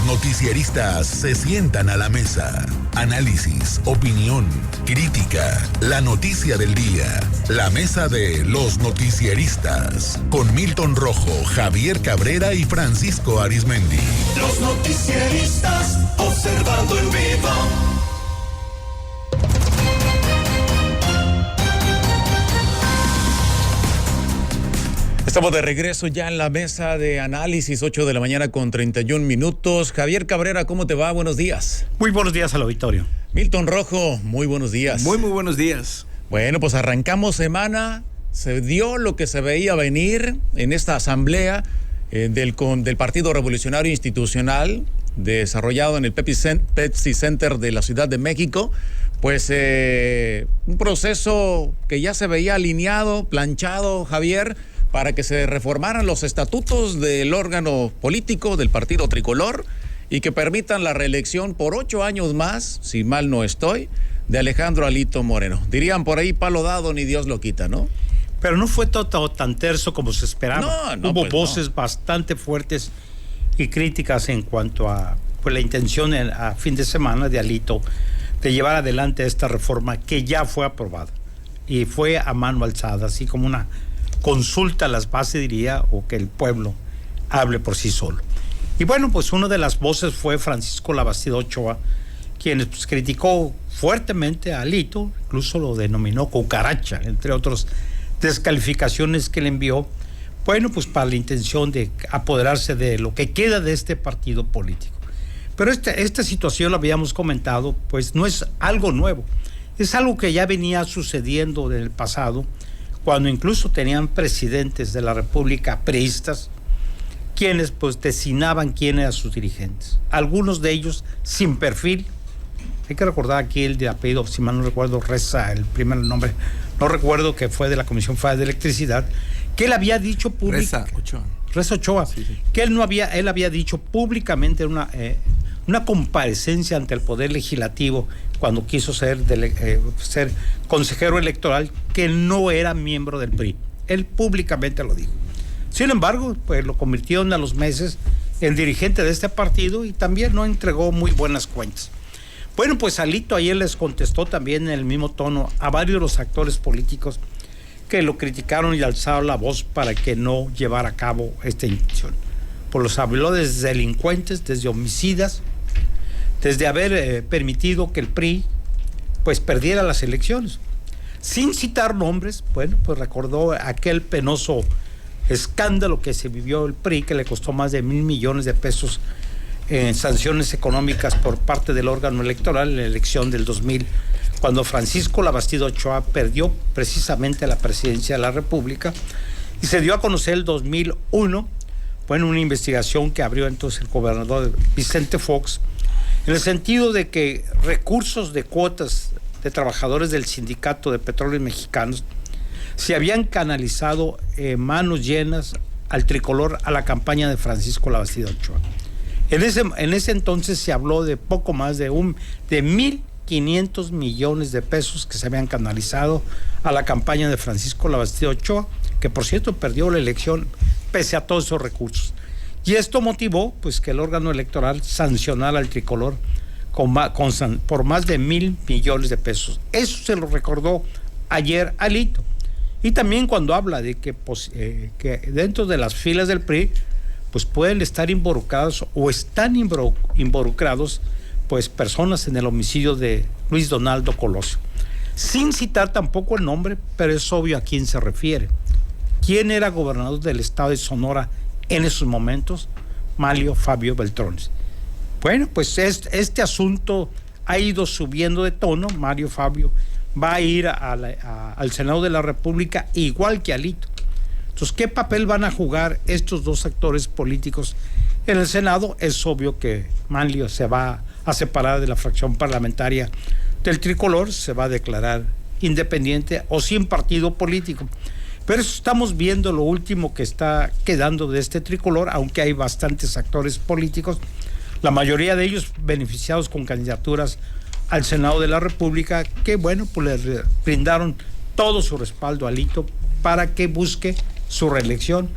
noticieristas se sientan a la mesa. Análisis, opinión, crítica, la noticia del día. La mesa de los noticieristas. Con Milton Rojo, Javier Cabrera y Francisco Arizmendi. Los noticieristas observando en vivo. Estamos de regreso ya en la mesa de análisis, 8 de la mañana con 31 minutos. Javier Cabrera, ¿cómo te va? Buenos días. Muy buenos días al auditorio. Milton Rojo, muy buenos días. Muy buenos días. Bueno, pues arrancamos semana. Se dio lo que se veía venir en esta asamblea del Partido Revolucionario Institucional, desarrollado en el Pepsi Center de la Ciudad de México. Pues un proceso que ya se veía alineado, planchado, Javier, para que se reformaran los estatutos del órgano político del Partido Tricolor y que permitan la reelección por 8 años más, si mal no estoy, de Alejandro Alito Moreno. Dirían por ahí, palo dado ni Dios lo quita, ¿no? Pero no fue todo tan terso como se esperaba. No, Hubo pues voces bastante fuertes y críticas en cuanto a la intención a fin de semana de Alito de llevar adelante esta reforma que ya fue aprobada y fue a mano alzada, así como una consulta a las bases, diría, o que el pueblo hable por sí solo. Y bueno, pues una de las voces fue Francisco Labastida Ochoa, quien pues criticó fuertemente a Alito, incluso lo denominó cucaracha, entre otras descalificaciones que le envió, bueno, pues para la intención de apoderarse de lo que queda de este partido político. Pero esta situación, lo habíamos comentado, pues no es algo nuevo, es algo que ya venía sucediendo en el pasado, cuando incluso tenían presidentes de la República priistas, quienes pues designaban quién eran sus dirigentes. Algunos de ellos sin perfil. Hay que recordar aquí el de apellido, si mal no recuerdo, Reza, el primer nombre, no recuerdo, que fue de la Comisión Federal de Electricidad, que él había dicho públicamente. Reza Ochoa. Sí. Que él había dicho públicamente en una comparecencia ante el Poder Legislativo, cuando quiso ser consejero electoral, que no era miembro del PRI. Él públicamente lo dijo. Sin embargo, pues lo convirtieron a los meses en dirigente de este partido y también no entregó muy buenas cuentas. Bueno, pues Alito ayer les contestó también en el mismo tono a varios de los actores políticos que lo criticaron y alzaron la voz para que no llevara a cabo esta intención. Pues los habló desde delincuentes, desde homicidas, desde haber permitido que el PRI pues perdiera las elecciones. Sin citar nombres, bueno, pues recordó aquel penoso escándalo que se vivió el PRI, que le costó más de 1,000 millones de pesos en sanciones económicas por parte del órgano electoral en la elección del 2000, cuando Francisco Labastida Ochoa perdió precisamente la presidencia de la República, y se dio a conocer el 2001, bueno, una investigación que abrió entonces el gobernador Vicente Fox, en el sentido de que recursos de cuotas de trabajadores del Sindicato de Petróleos Mexicanos se habían canalizado manos llenas al tricolor, a la campaña de Francisco Labastida Ochoa. En ese entonces se habló de poco más de 1,500 millones de pesos que se habían canalizado a la campaña de Francisco Labastida Ochoa, que por cierto perdió la elección pese a todos esos recursos. Y esto motivó pues que el órgano electoral sancionara al tricolor por más de 1,000 millones de pesos. Eso se lo recordó ayer Alito. Y también cuando habla de que dentro de las filas del PRI pues pueden estar involucrados o están involucrados pues personas en el homicidio de Luis Donaldo Colosio. Sin citar tampoco el nombre, pero es obvio a quién se refiere. ¿Quién era gobernador del estado de Sonora en esos momentos? Manlio Fabio Beltrones. Bueno, pues este asunto ha ido subiendo de tono. Manlio Fabio va a ir al Senado de la República igual que Alito. Entonces, ¿qué papel van a jugar estos dos actores políticos en el Senado? Es obvio que Manlio se va a separar de la fracción parlamentaria del tricolor, se va a declarar independiente o sin partido político. Pero estamos viendo lo último que está quedando de este tricolor, aunque hay bastantes actores políticos, la mayoría de ellos beneficiados con candidaturas al Senado de la República, que bueno, pues le brindaron todo su respaldo a Alito para que busque su reelección,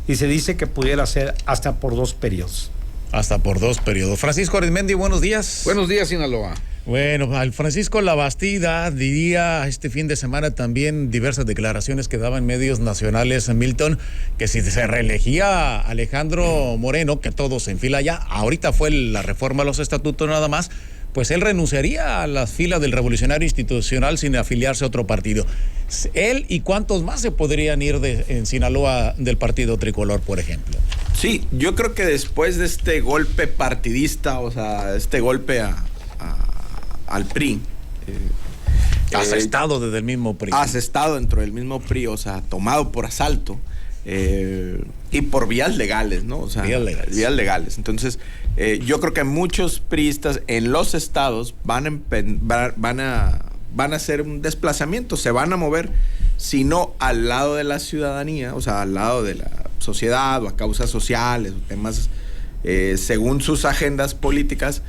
y se dice que pudiera ser hasta por 2 periodos. hasta por 2 periodos. Francisco Arizmendi, buenos días. Buenos días, Sinaloa. Bueno, al Francisco Labastida diría este fin de semana también diversas declaraciones que daban medios nacionales en Milton, que si se reelegía Alejandro Moreno, que todo se enfila ya, ahorita fue la reforma a los estatutos nada más, pues él renunciaría a las filas del Revolucionario Institucional sin afiliarse a otro partido. Él y cuántos más se podrían ir en Sinaloa del partido tricolor, por ejemplo. Sí, yo creo que después de este golpe partidista, o sea, este golpe al PRI. Asestado desde el mismo PRI. Asestado dentro del mismo PRI, o sea, tomado por asalto y por vías legales, ¿no? O sea, vías legales. Entonces, yo creo que muchos priistas en los estados van a hacer un desplazamiento, se van a mover, si no al lado de la ciudadanía, o sea, al lado de la sociedad o a causas sociales o temas según sus agendas políticas,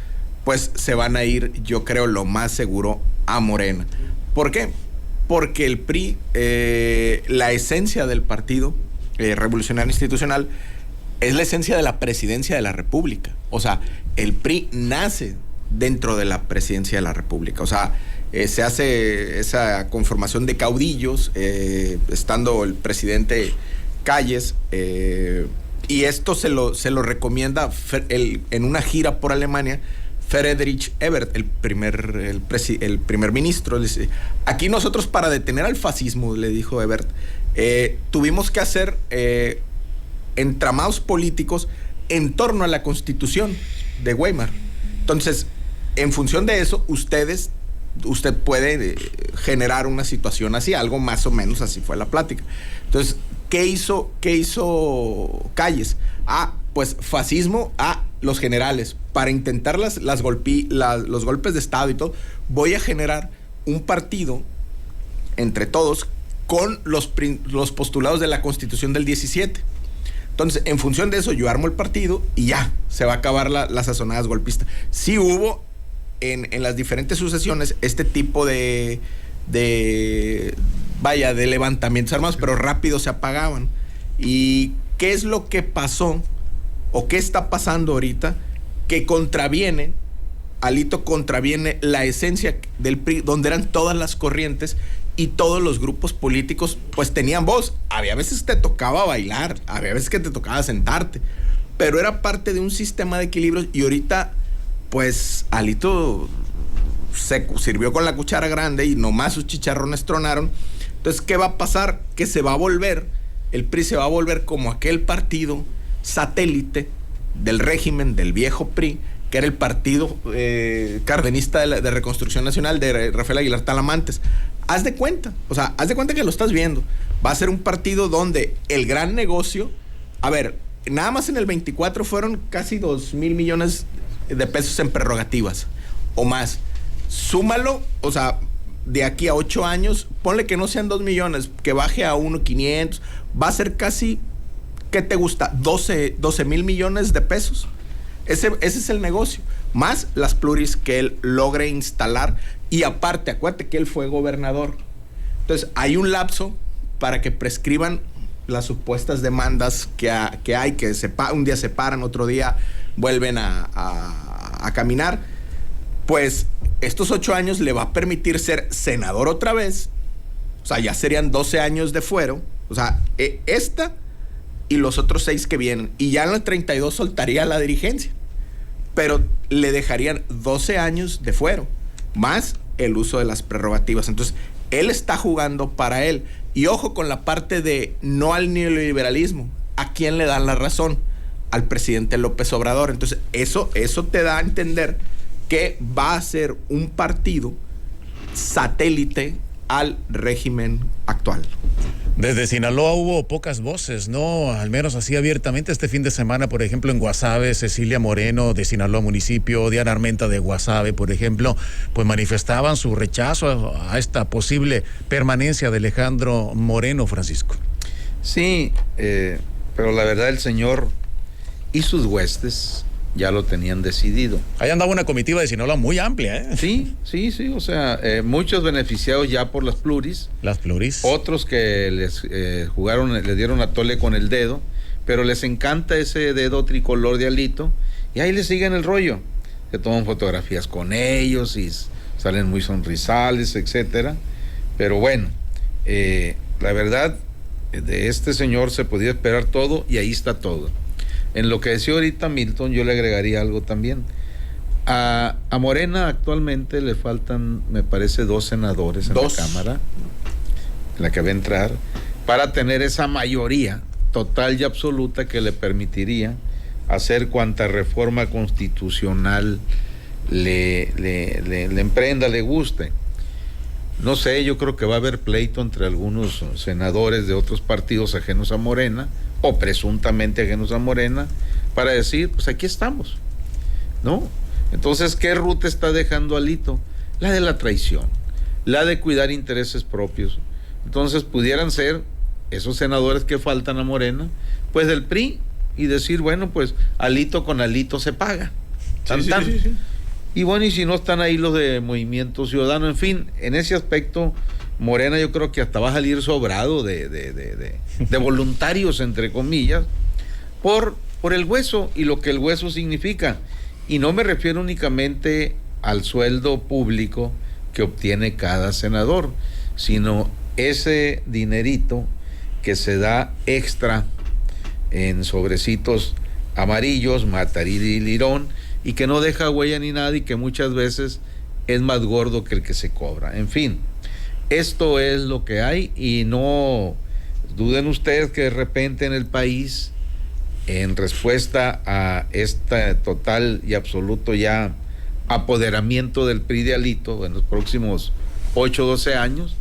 pues se van a ir, yo creo, lo más seguro a Morena. ¿Por qué? Porque el PRI, la esencia del partido Revolucionario Institucional, es la esencia de la presidencia de la República. O sea, el PRI nace dentro de la presidencia de la República. O sea, se hace esa conformación de caudillos, estando el presidente Calles, y esto se lo recomienda en una gira por Alemania, Friedrich Ebert, el primer ministro. Aquí nosotros, para detener al fascismo, le dijo Ebert, tuvimos que hacer entramados políticos en torno a la Constitución de Weimar. Entonces, en función de eso, usted puede generar una situación así, algo más o menos así fue la plática. Entonces, ¿qué hizo Calles? Pues fascismo a los generales. Para intentar los golpes de Estado y todo, voy a generar un partido entre todos con los postulados de la Constitución del 17. Entonces, en función de eso, yo armo el partido y ya, se va a acabar las sazonadas golpistas. Sí hubo en las diferentes sucesiones este tipo de levantamientos armados, pero rápido se apagaban. ¿Y qué es lo que pasó o qué está pasando ahorita? Que Alito contraviene la esencia del PRI, donde eran todas las corrientes y todos los grupos políticos pues tenían voz. Había veces que te tocaba bailar, había veces que te tocaba sentarte, pero era parte de un sistema de equilibrios, y ahorita pues Alito se sirvió con la cuchara grande y nomás sus chicharrones tronaron. Entonces, ¿qué va a pasar? Que el PRI se va a volver como aquel partido satélite del régimen del viejo PRI, que era el partido cardenista de Reconstrucción Nacional de Rafael Aguilar Talamantes. Haz de cuenta que lo estás viendo. Va a ser un partido donde el gran negocio, nada más en el 24 fueron casi 2,000 millones de pesos en prerrogativas o más. Súmalo, o sea, de aquí a 8 años, ponle que no sean 2 millones, que baje a 1,500, va a ser casi, ¿qué te gusta? 12,000 millones de pesos. Ese es el negocio, más las pluris que él logre instalar, y aparte, acuérdate que él fue gobernador. Entonces, hay un lapso para que prescriban las supuestas demandas que hay, que un día se paran, otro día vuelven a caminar. Pues estos 8 años le va a permitir ser senador otra vez. O sea, ya serían 12 años de fuero. O sea, esta y los otros 6 que vienen. Y ya en los 32 soltaría la dirigencia. Pero le dejarían 12 años de fuero, más el uso de las prerrogativas. Entonces, él está jugando para él. Y ojo con la parte de no al neoliberalismo. ¿A quién le dan la razón? Al presidente López Obrador. Entonces, eso te da a entender que va a ser un partido satélite al régimen actual. Desde Sinaloa hubo pocas voces, ¿no? Al menos así abiertamente. Este fin de semana, por ejemplo, en Guasave, Cecilia Moreno de Sinaloa Municipio, Diana Armenta de Guasave, por ejemplo, pues manifestaban su rechazo a esta posible permanencia de Alejandro Moreno, Francisco. Sí, pero la verdad el señor y sus huestes ya lo tenían decidido. Ahí andaba una comitiva de Sinaloa muy amplia, ¿eh? Sí, o sea, muchos beneficiados ya por las pluris. Las pluris. Otros que les dieron a tole con el dedo, pero les encanta ese dedo tricolor de Alito, y ahí le siguen el rollo. Se toman fotografías con ellos y salen muy sonrisales, etcétera. Pero bueno, la verdad, de este señor se podía esperar todo, y ahí está todo. En lo que decía ahorita Milton, yo le agregaría algo también. A Morena actualmente le faltan, me parece, 2 senadores en la Cámara, en la que va a entrar, para tener esa mayoría total y absoluta que le permitiría hacer cuanta reforma constitucional le emprenda, le guste. No sé, yo creo que va a haber pleito entre algunos senadores de otros partidos ajenos a Morena, o presuntamente ajenos a Morena, para decir, pues aquí estamos, ¿no? Entonces, ¿qué ruta está dejando Alito? La de la traición, la de cuidar intereses propios. Entonces, pudieran ser esos senadores que faltan a Morena, pues del PRI, y decir, bueno, pues Alito con Alito se paga. Sí. Y bueno, y si no están ahí los de Movimiento Ciudadano, en fin, en ese aspecto, Morena yo creo que hasta va a salir sobrado de voluntarios, entre comillas, por el hueso y lo que el hueso significa. Y no me refiero únicamente al sueldo público que obtiene cada senador, sino ese dinerito que se da extra en sobrecitos amarillos, Mataridi y Lirón, y que no deja huella ni nada, y que muchas veces es más gordo que el que se cobra. En fin, esto es lo que hay, y no duden ustedes que de repente en el país, en respuesta a este total y absoluto ya apoderamiento del PRI de Alito en los próximos 8 o 12 años,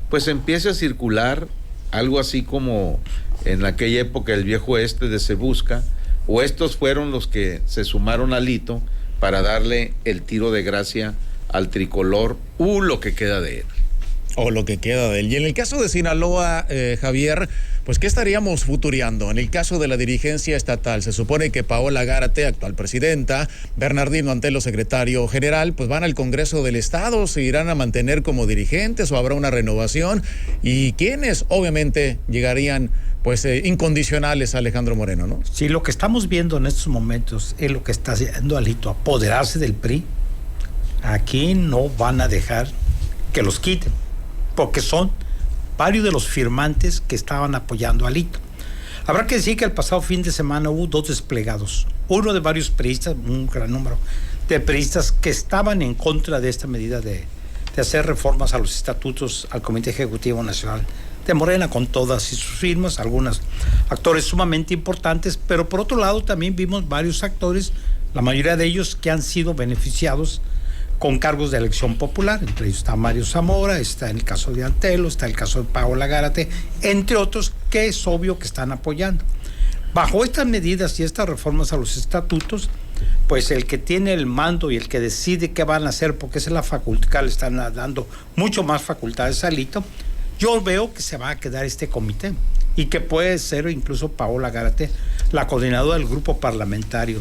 pues empiece a circular algo así como en aquella época el viejo oeste de Se Busca, o estos fueron los que se sumaron a Alito para darle el tiro de gracia al tricolor, lo que queda de él. O lo que queda de él. Y en el caso de Sinaloa, Javier, pues ¿qué estaríamos futuriando? En el caso de la dirigencia estatal, se supone que Paola Gárate, actual presidenta, Bernardino Antelo, secretario general, pues van al Congreso del Estado, se irán a mantener como dirigentes o habrá una renovación, y quienes obviamente llegarían pues incondicionales a Alejandro Moreno, ¿no? Sí, lo que estamos viendo en estos momentos es lo que está haciendo Alito, apoderarse del PRI. Aquí no van a dejar que los quiten, porque son varios de los firmantes que estaban apoyando a Alito. Habrá que decir que el pasado fin de semana hubo 2 desplegados, uno de varios priistas, un gran número de priistas que estaban en contra de esta medida de hacer reformas a los estatutos, al Comité Ejecutivo Nacional de Morena, con todas y sus firmas, algunos actores sumamente importantes, pero por otro lado también vimos varios actores, la mayoría de ellos que han sido beneficiados con cargos de elección popular. Entre ellos está Mario Zamora, está en el caso de Antelo, está el caso de Paola Gárate, entre otros que es obvio que están apoyando. Bajo estas medidas y estas reformas a los estatutos, pues el que tiene el mando y el que decide qué van a hacer, porque esa es la facultad, le están dando mucho más facultades a Alito, yo veo que se va a quedar este comité y que puede ser incluso Paola Gárate la coordinadora del grupo parlamentario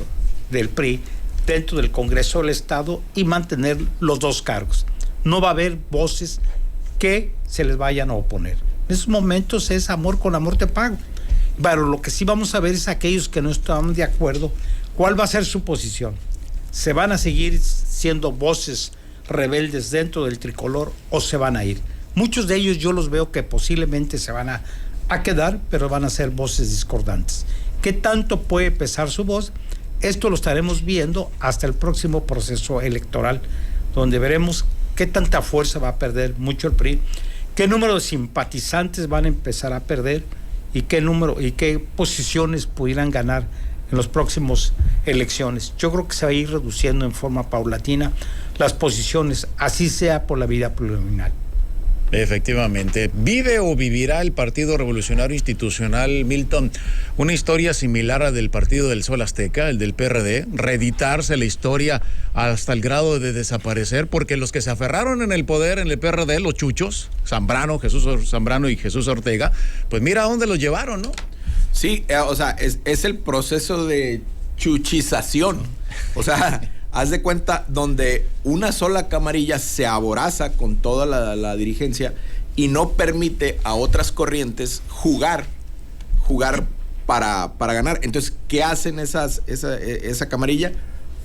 del PRI dentro del Congreso del Estado y mantener los 2 cargos. No va a haber voces que se les vayan a oponer. En esos momentos es amor con amor te pago. Pero lo que sí vamos a ver es aquellos que no están de acuerdo, ¿cuál va a ser su posición? ¿Se van a seguir siendo voces rebeldes dentro del tricolor o se van a ir? Muchos de ellos yo los veo que posiblemente se van a quedar, pero van a ser voces discordantes. ¿Qué tanto puede pesar su voz? Esto lo estaremos viendo hasta el próximo proceso electoral, donde veremos qué tanta fuerza va a perder mucho el PRI, qué número de simpatizantes van a empezar a perder y qué posiciones pudieran ganar en las próximas elecciones. Yo creo que se va a ir reduciendo en forma paulatina las posiciones, así sea por la vía plurinominal. Efectivamente. ¿Vive o vivirá el Partido Revolucionario Institucional, Milton, una historia similar a del Partido del Sol Azteca, el del PRD? ¿Reeditarse la historia hasta el grado de desaparecer? Porque los que se aferraron en el poder en el PRD, los chuchos, Jesús Zambrano y Jesús Ortega, pues mira a dónde los llevaron, ¿no? Sí, o sea, es el proceso de chuchización. O sea, haz de cuenta, donde una sola camarilla se aboraza con toda la dirigencia y no permite a otras corrientes jugar para ganar. Entonces, ¿qué hacen esa camarilla?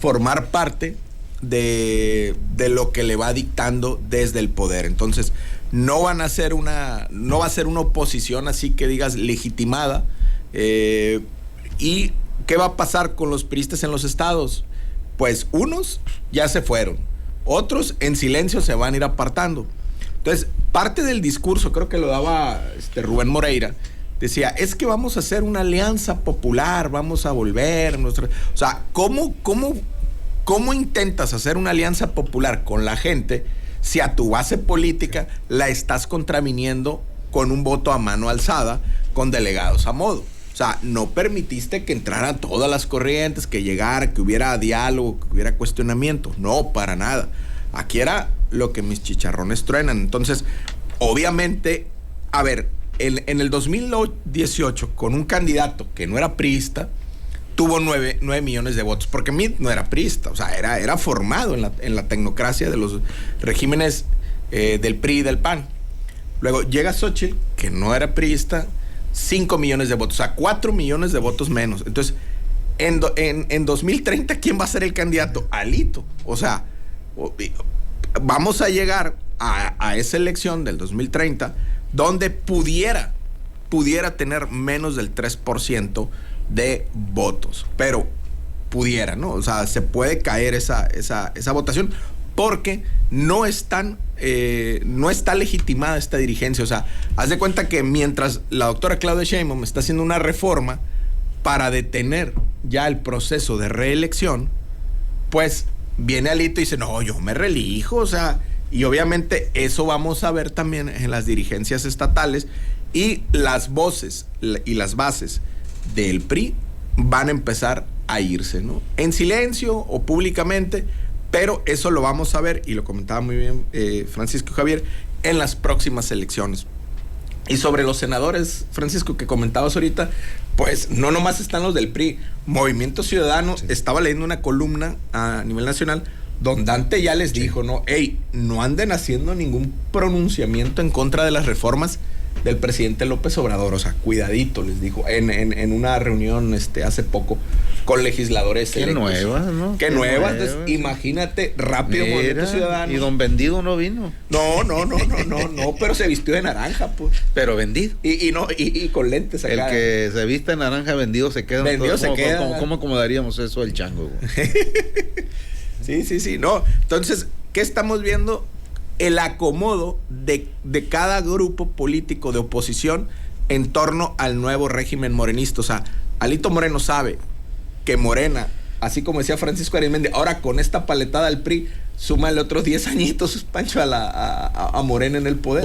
Formar parte de lo que le va dictando desde el poder. Entonces, no va a ser una oposición así que digas legitimada. ¿Y qué va a pasar con los priistas en los estados? Pues unos ya se fueron, otros en silencio se van a ir apartando. Entonces, parte del discurso, creo que lo daba Rubén Moreira, decía, es que vamos a hacer una alianza popular, vamos a volver. O sea, ¿cómo intentas hacer una alianza popular con la gente si a tu base política la estás contraviniendo con un voto a mano alzada, con delegados a modo? O sea, no permitiste que entraran todas las corrientes, que llegara, que hubiera diálogo, que hubiera cuestionamiento. No, para nada. Aquí era lo que mis chicharrones truenan. Entonces, obviamente, a ver, en el 2018, con un candidato que no era priista, tuvo 9 millones de votos, porque Mitt no era priista, o sea, era formado en la tecnocracia de los regímenes del PRI y del PAN. Luego llega Xóchitl, que no era priista, 5 millones de votos, o sea, 4 millones de votos menos. Entonces, en 2030, ¿quién va a ser el candidato? Alito. O sea, vamos a llegar a esa elección del 2030 donde pudiera tener menos del 3% de votos, pero pudiera, ¿no? O sea, se puede caer esa votación porque no está legitimada esta dirigencia. O sea, haz de cuenta que mientras la doctora Claudia Sheinbaum está haciendo una reforma para detener ya el proceso de reelección, pues viene Alito y dice, no, yo me reelijo, o sea, y obviamente eso vamos a ver también en las dirigencias estatales, y las voces y las bases del PRI van a empezar a irse, ¿no? En silencio o públicamente, pero eso lo vamos a ver, y lo comentaba muy bien Francisco Javier, en las próximas elecciones. Y sobre los senadores, Francisco, que comentabas ahorita, pues no nomás están los del PRI. Movimiento Ciudadano, sí. Estaba leyendo una columna a nivel nacional, don Dante ya les dijo, no, hey, no anden haciendo ningún pronunciamiento en contra de las reformas del presidente López Obrador. O sea, cuidadito, les dijo en una reunión hace poco con legisladores electos. Qué nuevas, ¿no? Qué nuevas. Entonces, imagínate, rápido. Mira, Movimiento Ciudadano. Y don Vendido no vino. No, pero se vistió de naranja, pues. Pero vendido. Y con lentes acá. El que se vista de naranja vendido se queda. Vendido se queda. ¿Cómo acomodaríamos eso al chango? Sí. No, entonces, ¿qué estamos viendo? El acomodo de cada grupo político de oposición en torno al nuevo régimen morenista. O sea, Alito Moreno sabe que Morena, así como decía Francisco Arizmendi, ahora con esta paletada al PRI, súmale otros 10 añitos, Pancho, a Morena en el poder.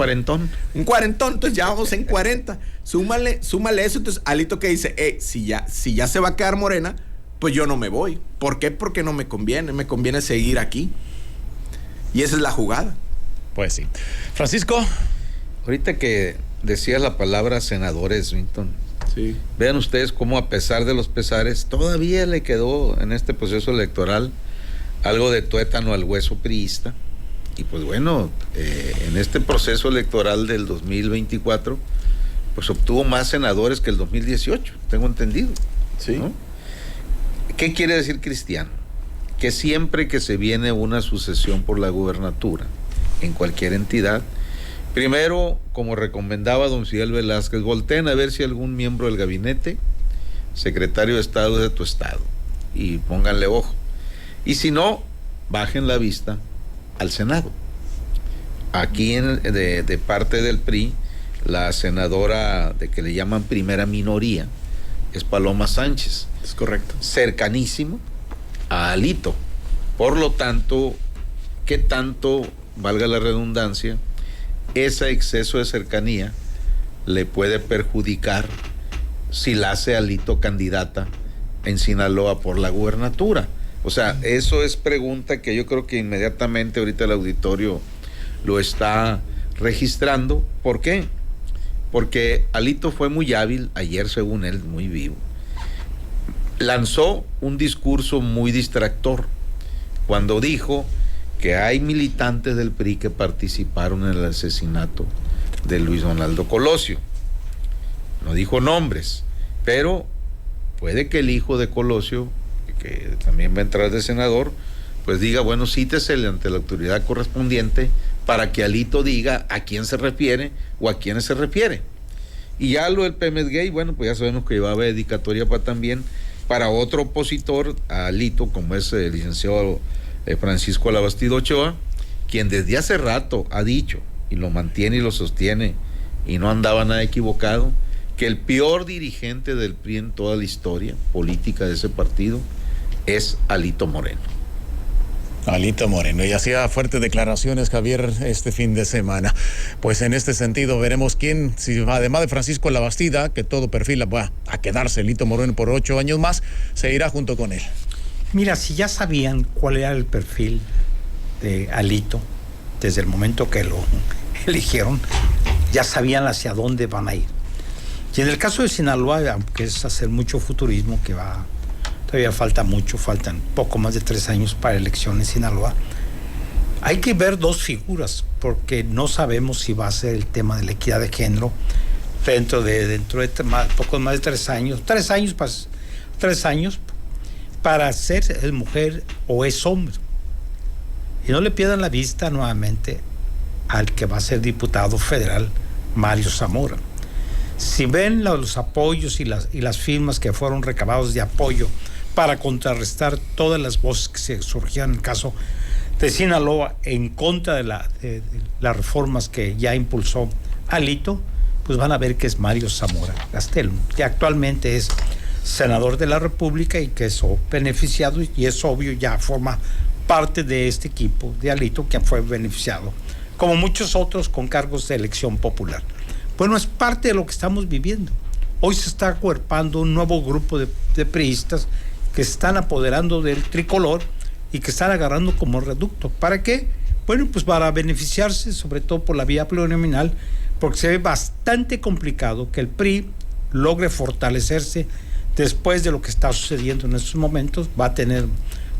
Un cuarentón, entonces ya vamos en 40. Súmale eso. Entonces, Alito que dice, si ya se va a quedar Morena, pues yo no me voy. ¿Por qué? Porque no me conviene seguir aquí. Y esa es la jugada. Pues sí. Francisco. Ahorita que decías la palabra senadores, Winton. Sí. Vean ustedes cómo, a pesar de los pesares, todavía le quedó en este proceso electoral algo de tuétano al hueso priista. Y pues bueno, en este proceso electoral del 2024, pues obtuvo más senadores que el 2018, tengo entendido. Sí. ¿No? ¿Qué quiere decir Cristiano? Que siempre que se viene una sucesión por la gubernatura en cualquier entidad, primero, como recomendaba don Fidel Velázquez, volteen a ver si algún miembro del gabinete, secretario de Estado de tu estado, y pónganle ojo. Y si no, bajen la vista al Senado. Aquí de parte del PRI, la senadora de que le llaman primera minoría es Paloma Sánchez. Es correcto. Cercanísimo a Alito. Por lo tanto, ¿qué tanto, valga la redundancia, ese exceso de cercanía le puede perjudicar si la hace Alito candidata en Sinaloa por la gubernatura? O sea, eso es pregunta que yo creo que inmediatamente ahorita el auditorio lo está registrando. ¿Por qué? Porque Alito fue muy hábil ayer, según él, muy vivo. Lanzó un discurso muy distractor cuando dijo que hay militantes del PRI que participaron en el asesinato de Luis Donaldo Colosio. No dijo nombres, pero puede que el hijo de Colosio, que también va a entrar de senador, pues diga, bueno, cítesele ante la autoridad correspondiente para que Alito diga a quién se refiere o a quiénes se refiere. Y ya lo del Pemex Gay, bueno, pues ya sabemos que va a haber dedicatoria para otro opositor a Alito, como es el licenciado Francisco Labastida Ochoa, quien desde hace rato ha dicho, y lo mantiene y lo sostiene, y no andaba nada equivocado, que el peor dirigente del PRI en toda la historia política de ese partido es Alito Moreno. Alito Moreno, y hacía fuertes declaraciones, Javier, este fin de semana. Pues en este sentido veremos quién, si además de Francisco Labastida, que todo perfila va a quedarse Alito Moreno por 8 años más, se irá junto con él. Mira, si ya sabían cuál era el perfil de Alito desde el momento que lo eligieron, ya sabían hacia dónde van a ir. Y en el caso de Sinaloa, aunque es hacer mucho futurismo, que todavía faltan poco más de 3 años para elecciones en Sinaloa, hay que ver 2 figuras, porque no sabemos si va a ser el tema de la equidad de género dentro de poco más de 3 años, 3 años para ser es mujer o es hombre. Y no le pierdan la vista nuevamente al que va a ser diputado federal, Mario Zamora. Si ven los apoyos y las firmas que fueron recabados de apoyo para contrarrestar todas las voces que se surgían en el caso de Sinaloa en contra de las reformas que ya impulsó Alito, pues van a ver que es Mario Zamora Gastelum, que actualmente es senador de la República y que es beneficiado, y es obvio, ya forma parte de este equipo de Alito, que fue beneficiado, como muchos otros con cargos de elección popular. Bueno, es parte de lo que estamos viviendo. Hoy se está acuerpando un nuevo grupo de priistas que se están apoderando del tricolor y que están agarrando como reducto. ¿Para qué? Bueno, pues para beneficiarse, sobre todo por la vía plurinominal, porque se ve bastante complicado que el PRI logre fortalecerse después de lo que está sucediendo en estos momentos. Va a tener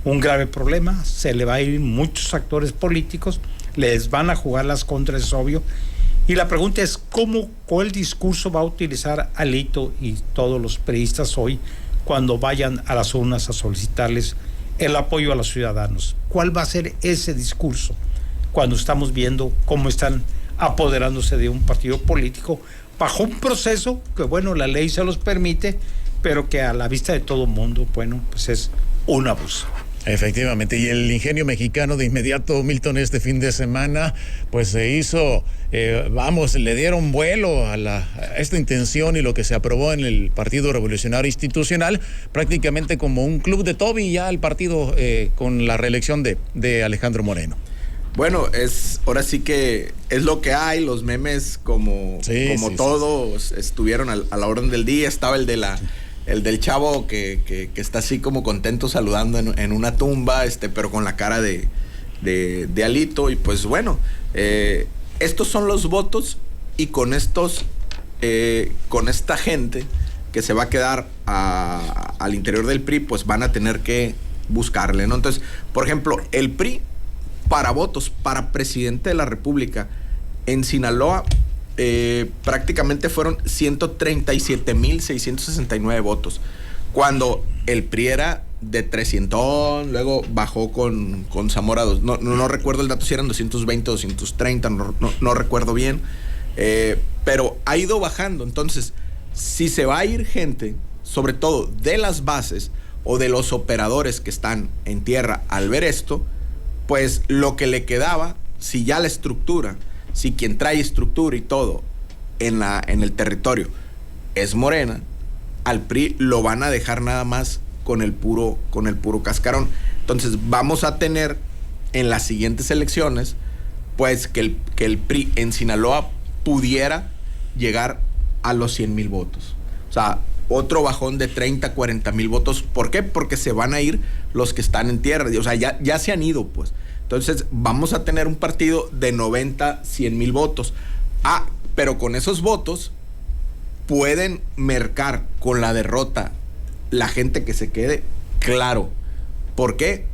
un grave problema, se le va a ir muchos actores políticos, les van a jugar las contras, es obvio. Y la pregunta es cuál discurso va a utilizar Alito y todos los priistas hoy cuando vayan a las urnas a solicitarles el apoyo a los ciudadanos. ¿Cuál va a ser ese discurso cuando estamos viendo cómo están apoderándose de un partido político bajo un proceso que, bueno, la ley se los permite, pero que a la vista de todo mundo, bueno, pues es un abuso? Efectivamente, y el ingenio mexicano de inmediato, Milton, este fin de semana, pues se hizo, le dieron vuelo a esta intención y lo que se aprobó en el Partido Revolucionario Institucional, prácticamente como un club de Toby ya el partido con la reelección de Alejandro Moreno. Bueno, ahora sí que es lo que hay, los memes como todos estuvieron a la orden del día. Estaba el del chavo que está así como contento saludando en una tumba, pero con la cara de Alito. Y pues bueno, estos son los votos, y con esta gente que se va a quedar al interior del PRI, pues van a tener que buscarle, ¿no? Entonces, por ejemplo, el PRI para votos para presidente de la República en Sinaloa, prácticamente fueron 137,669 votos, cuando el PRI era de 300, luego bajó con Zamora, no recuerdo el dato, si eran 220, 230, no recuerdo bien, pero ha ido bajando. Entonces, si se va a ir gente, sobre todo de las bases o de los operadores que están en tierra al ver esto, pues lo que le quedaba, si ya la estructura, si quien trae estructura y todo en el territorio es Morena, al PRI lo van a dejar nada más con el puro cascarón. Entonces vamos a tener en las siguientes elecciones, pues que el PRI en Sinaloa pudiera llegar a los 100,000 votos. O sea, otro bajón de 30, 40,000 votos. ¿Por qué? Porque se van a ir los que están en tierra. O sea, ya se han ido, pues. Entonces vamos a tener un partido de 90, 100,000 votos. Pero con esos votos pueden mercar con la derrota la gente que se quede, claro. ¿Por qué?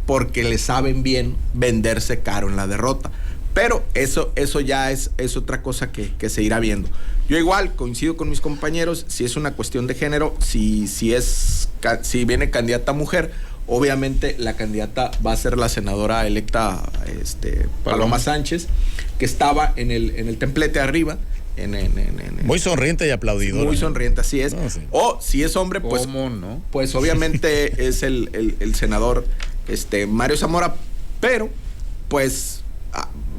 Porque le saben bien venderse caro en la derrota. Pero eso ya es otra cosa que se irá viendo. Yo igual coincido con mis compañeros, si es una cuestión de género, si viene candidata mujer, obviamente la candidata va a ser la senadora electa Paloma Sánchez, que estaba en el templete arriba. Muy sonriente y aplaudidora. Muy sonriente, así es. No, sí. O si es hombre, pues, ¿Cómo no? pues obviamente es el senador Mario Zamora, pero pues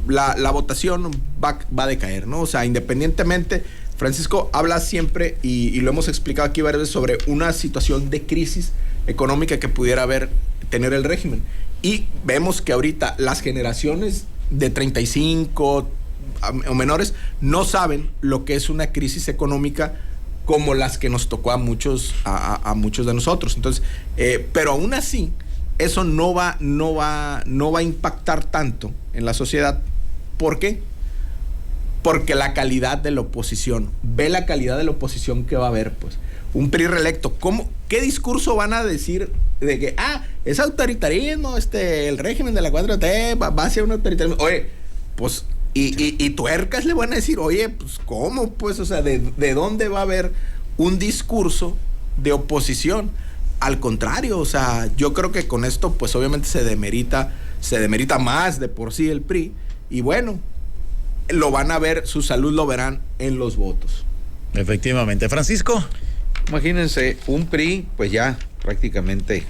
la votación va a decaer, ¿no? O sea, independientemente, Francisco habla siempre, y lo hemos explicado aquí varias veces, sobre una situación de crisis económica que pudiera tener el régimen. Y vemos que ahorita las generaciones de 35 o menores no saben lo que es una crisis económica como las que nos tocó a muchos de nosotros. Entonces, pero aún así, eso no va a impactar tanto en la sociedad. ¿Por qué? Porque la calidad de la oposición, ve la calidad de la oposición que va a haber, pues. Un PRI reelecto, ¿qué discurso van a decir de que, es autoritarismo, el régimen de la 4T va hacia un autoritarismo? Oye, pues, y tuercas le van a decir, oye, pues, ¿cómo? Pues, o sea, ¿de dónde va a haber un discurso de oposición? Al contrario, o sea, yo creo que con esto, pues, obviamente se demerita más de por sí el PRI, y bueno, lo van a ver, su salud lo verán en los votos. Efectivamente. Francisco. Imagínense, un PRI, pues ya prácticamente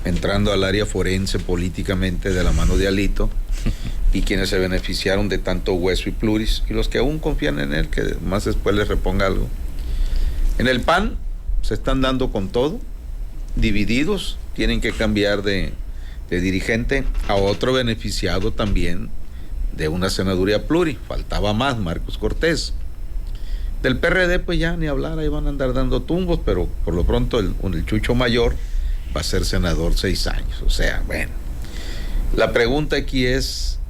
entrando al área forense políticamente de la mano de Alito, y quienes se beneficiaron de tanto hueso y pluris, y los que aún confían en él, que más después les reponga algo. En el PAN se están dando con todo, divididos, tienen que cambiar de dirigente a otro beneficiado también de una senaduría pluri, faltaba más, Marcos Cortés. Del PRD, pues ya ni hablar, ahí van a andar dando tumbos, pero por lo pronto el Chucho Mayor va a ser senador 6 años. O sea, bueno, la pregunta aquí es,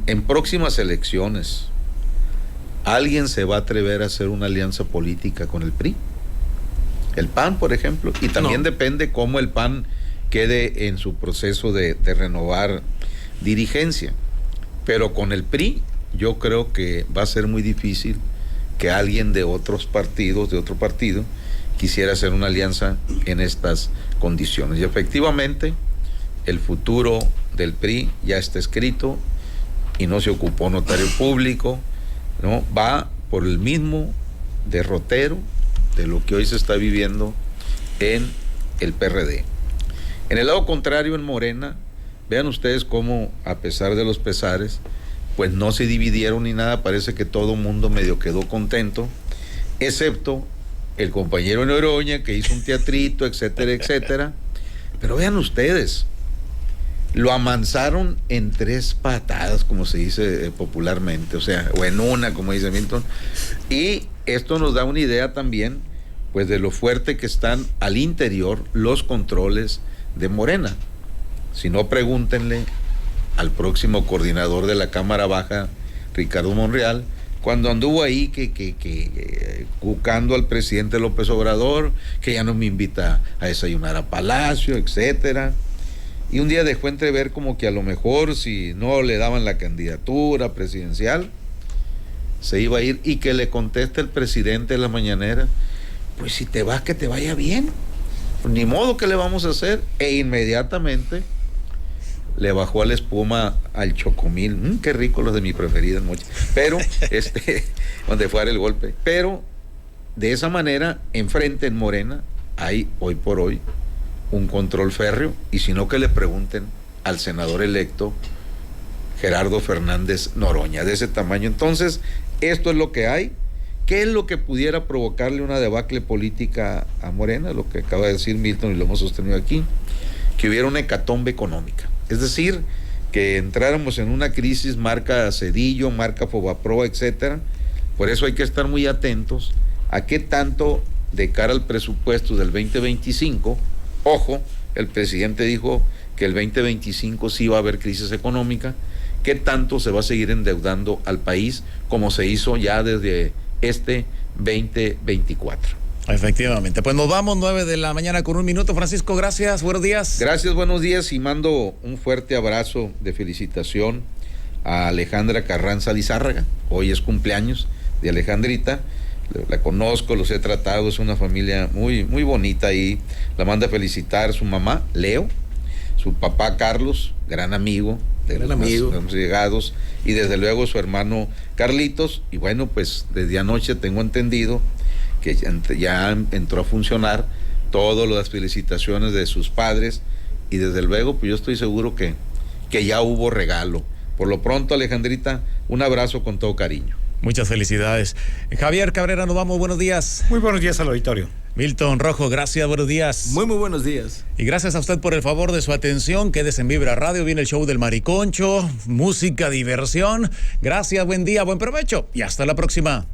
en próximas elecciones, ¿alguien se va a atrever a hacer una alianza política con el PRI? El PAN, por ejemplo, y también depende cómo el PAN quede en su proceso de renovar dirigencia. Pero con el PRI, yo creo que va a ser muy difícil que alguien de otro partido, quisiera hacer una alianza en estas condiciones. Y efectivamente, el futuro del PRI ya está escrito y no se ocupó notario público, ¿no? Va por el mismo derrotero de lo que hoy se está viviendo en el PRD. En el lado contrario, en Morena, vean ustedes cómo, a pesar de los pesares, pues no se dividieron ni nada, parece que todo mundo medio quedó contento, excepto el compañero Noroña, que hizo un teatrito, etcétera, etcétera. Pero vean ustedes, lo amansaron en 3 patadas, como se dice popularmente, o sea, o en una, como dice Milton. Y esto nos da una idea también, pues, de lo fuerte que están al interior los controles de Morena. Si no, pregúntenle al próximo coordinador de la Cámara Baja, Ricardo Monreal, cuando anduvo ahí cucando al presidente López Obrador, que ya no me invita a desayunar a Palacio, etcétera. Y un día dejó entrever como que a lo mejor, si no le daban la candidatura presidencial, se iba a ir, y que le conteste el presidente en la mañanera, pues si te vas, que te vaya bien, pues ni modo, que le vamos a hacer. E inmediatamente le bajó a la espuma al chocomil, qué rico, los de mi preferida mocha, pero donde fuera el golpe. Pero de esa manera, enfrente en Morena hay hoy por hoy un control férreo, y si no, que le pregunten al senador electo Gerardo Fernández Noroña, de ese tamaño. Entonces, esto es lo que hay. ¿Qué es lo que pudiera provocarle una debacle política a Morena? Lo que acaba de decir Milton, y lo hemos sostenido aquí, que hubiera una hecatombe económica. Es decir, que entráramos en una crisis marca Cedillo, marca Fobaproa, etcétera. Por eso hay que estar muy atentos a qué tanto, de cara al presupuesto del 2025, ojo, el presidente dijo que el 2025 sí va a haber crisis económica, qué tanto se va a seguir endeudando al país como se hizo ya desde 2024. Efectivamente. Pues nos vamos, 9:00 con 1 minuto. Francisco, gracias, buenos días. Gracias, buenos días, y mando un fuerte abrazo de felicitación a Alejandra Carranza Lizárraga. Hoy es cumpleaños de Alejandrita. La conozco, los he tratado, es una familia muy, muy bonita, y la manda a felicitar su mamá, Leo, su papá, Carlos, gran amigo de los más llegados, y desde luego su hermano Carlitos. Y bueno, pues desde anoche tengo entendido que ya entró a funcionar todas las felicitaciones de sus padres, y desde luego pues yo estoy seguro que ya hubo regalo. Por lo pronto, Alejandrita, un abrazo con todo cariño. Muchas felicidades. Javier Cabrera, nos vamos, buenos días. Muy buenos días al auditorio. Milton Rojo, gracias, buenos días. Muy buenos días. Y gracias a usted por el favor de su atención. Quédese en Vibra Radio, viene el show del Mariconcho, música, diversión. Gracias, buen día, buen provecho y hasta la próxima.